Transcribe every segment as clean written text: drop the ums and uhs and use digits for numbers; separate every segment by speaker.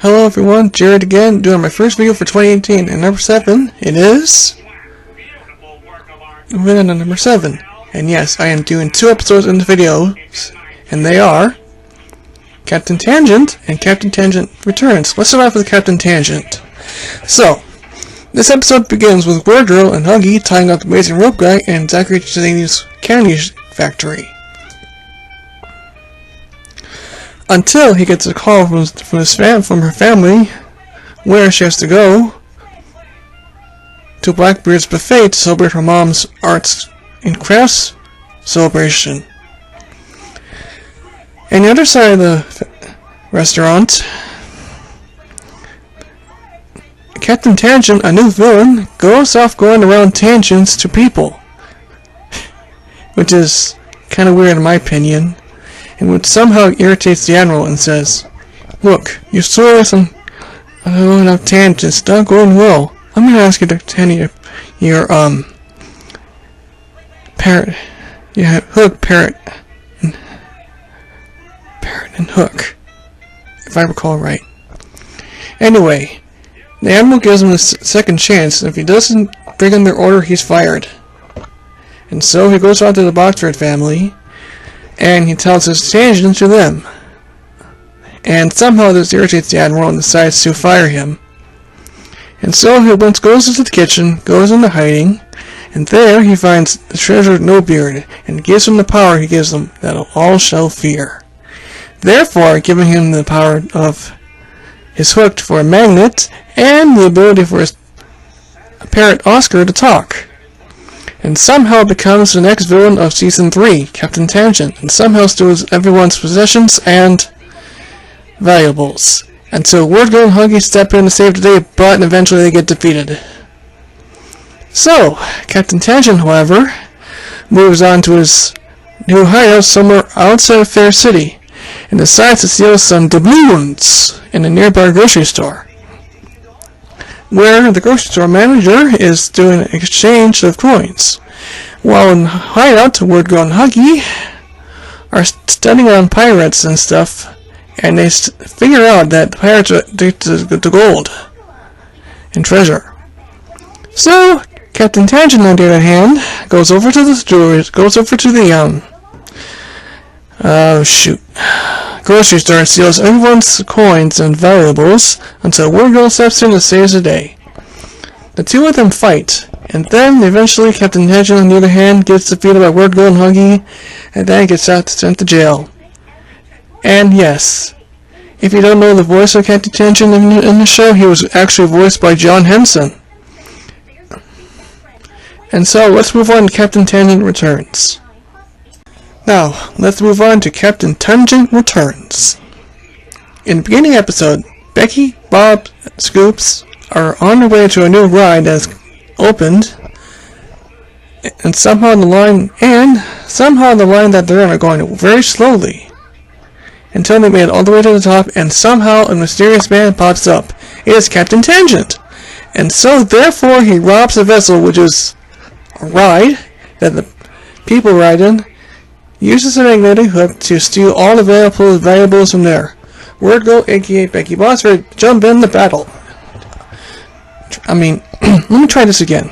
Speaker 1: Hello everyone, Jared again, doing my first video for 2018, and number 7, it is... Video number 7. And yes, I am doing 2 episodes in the video, and they are... Captain Tangent, and Captain Tangent Returns. Let's start off with Captain Tangent. So, this episode begins with Wordgirl and Huggy tying up the amazing rope guy and Zachary Chisani's candy factory. Until he gets a call from her family, where she has to go to Blackbeard's buffet to celebrate her mom's arts and crafts celebration. And the other side of the restaurant, Captain Tangent, a new villain, goes off going around tangents to people, which is kind of weird in my opinion. And which somehow irritates the Admiral and says, "Look, you're so going off tangents, not going well. I'm going to ask you to tend your parrot, hook, parrot, and hook, if I recall right." Anyway, the Admiral gives him a second chance, and if he doesn't bring in their order, he's fired. And so he goes on to the Boxford family, and he tells his tangent to them. And somehow this irritates the Admiral and decides to fire him. And so he once goes into the kitchen, goes into hiding, and there he finds the treasure of No-Beard, and gives him the power he gives them, that all shall fear. Therefore, giving him the power of his hook for a magnet, and the ability for his parrot Oscar to talk. And somehow becomes the next villain of Season 3, Captain Tangent, and somehow steals everyone's possessions and valuables. Until Wordgirl and Huggy step in to save the day, but eventually they get defeated. So, Captain Tangent, however, moves on to his new hideout somewhere outside of Fair City, and decides to steal some doubloons in a nearby grocery store, where the grocery store manager is doing an exchange of coins. While in hideout, Wordgirl and Huggy are studying on pirates and stuff, and they figure out that the pirates are addicted to gold and treasure. So, Captain Tangent, on the other hand, goes over to the grocery store and steals everyone's coins and valuables until Wordgirl steps in and saves the day. The two of them fight, and then eventually Captain Tangent, on the other hand, gets defeated by Wordgirl and Huggy, and then gets sent to jail. And yes, if you don't know the voice of Captain Tangent in the show, he was actually voiced by John Henson. And so, let's move on to Captain Tangent Returns. Now, let's move on to Captain Tangent Returns. In the beginning episode, Becky, Bob, and Scoops are on their way to a new ride that has opened, and somehow the line that they're on are going very slowly, until they made it all the way to the top, and somehow a mysterious man pops up. It is Captain Tangent! And so, therefore, he robs a vessel, which is a ride that the people ride in, uses a magnetic hook to steal all the valuables from there. Wordgirl, aka Becky Bossford, jump in the battle. Let me try this again.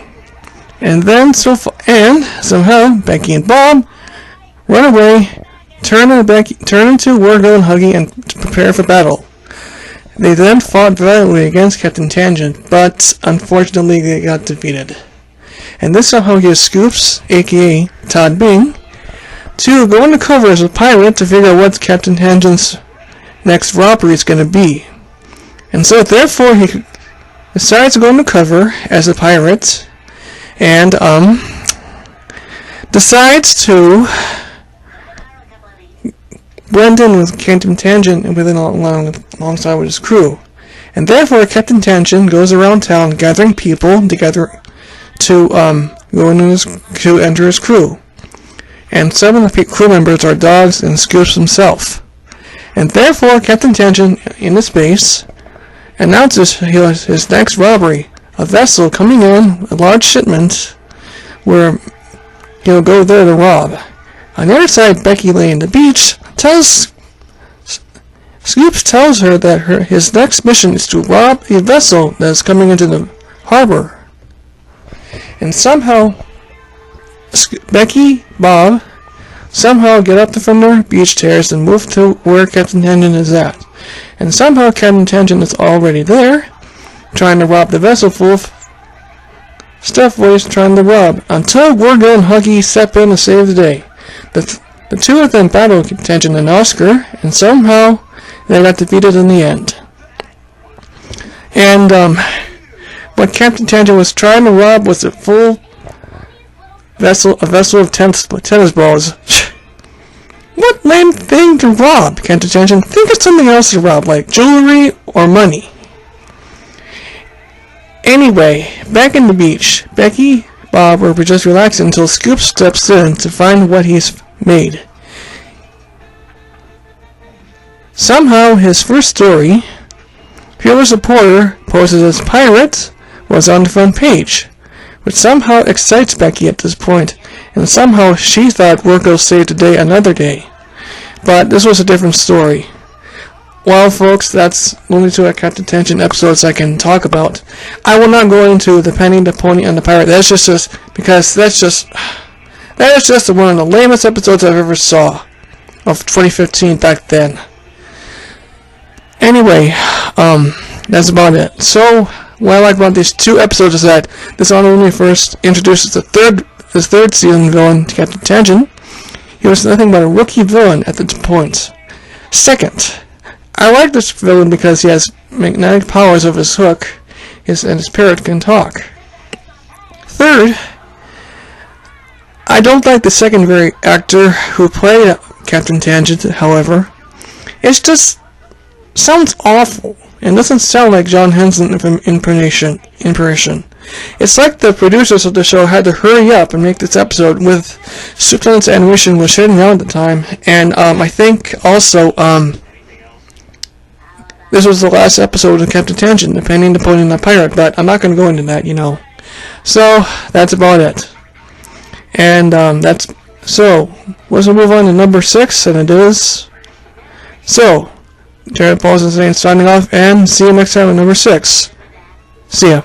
Speaker 1: And then, somehow, Becky and Bob run away, turn into Wordgirl and Huggy, and prepare for battle. They then fought valiantly against Captain Tangent, but unfortunately they got defeated. And this somehow gives Scoops, aka Todd Bing, to go undercover as a pirate to figure out what Captain Tangent's next robbery is going to be. And so therefore he decides to go undercover as a pirate, and decides to blend in with Captain Tangent and alongside with his crew. And therefore Captain Tangent goes around town gathering people together to enter his crew. And some of the crew members are dogs and Scoops himself. And therefore, Captain Tangent, in his base, announces his next robbery, a vessel coming in, a large shipment, where he'll go there to rob. On the other side, Becky laying on the beach tells Scoops tells her that his next mission is to rob a vessel that is coming into the harbor. And somehow, Becky, Bob, somehow get up from their beach chairs and move to where Captain Tannen is at. And somehow Captain Tannen is already there, trying to rob the vessel full of stuff what he's trying to rob, until Wordgirl and Huggy step in to save the day. The two of them battle Tannen and Oscar, and somehow they got defeated in the end. And what Captain Tannen was trying to rob was a vessel of tennis balls. What lame thing to rob, Captain Tannen? Think of something else to rob, like jewelry or money. Anyway, back in the beach, Becky, Bob were just relaxing until Scoop steps in to find what he's made. Somehow, his first story, Fearless Reporter, posted as pirate, was on the front page, which somehow excites Becky at this point, and somehow she thought Wordgirl saved the day another day. But this was a different story. Well, folks, that's only two Captain Tannen episodes I can talk about. I will not go into the Penny, the Pony, and the Pirate. That's just because that is just one of the lamest episodes I've ever saw of 2015 back then. Anyway, that's about it. So, what I like about these two episodes is that this not only first introduces the third season villain, Captain Tannen. He was nothing but a rookie villain at this point. Second, I like this villain because he has magnetic powers of his hook, and his parrot can talk. Third, I don't like the secondary actor who played Captain Tannen, however. It just sounds awful, and doesn't sound like John Henson impression. It's like the producers of the show had to hurry up and make this episode with Superman's animation was shutting down at the time, and I think also, this was the last episode of Captain Tannen, the Penny, the Pony, and the Pirate, but I'm not going to go into that, you know. So, that's about it. And, so, let's move on to number 6, and it is, so, Jared Paulson saying signing off, and see you next time at number 6. See ya.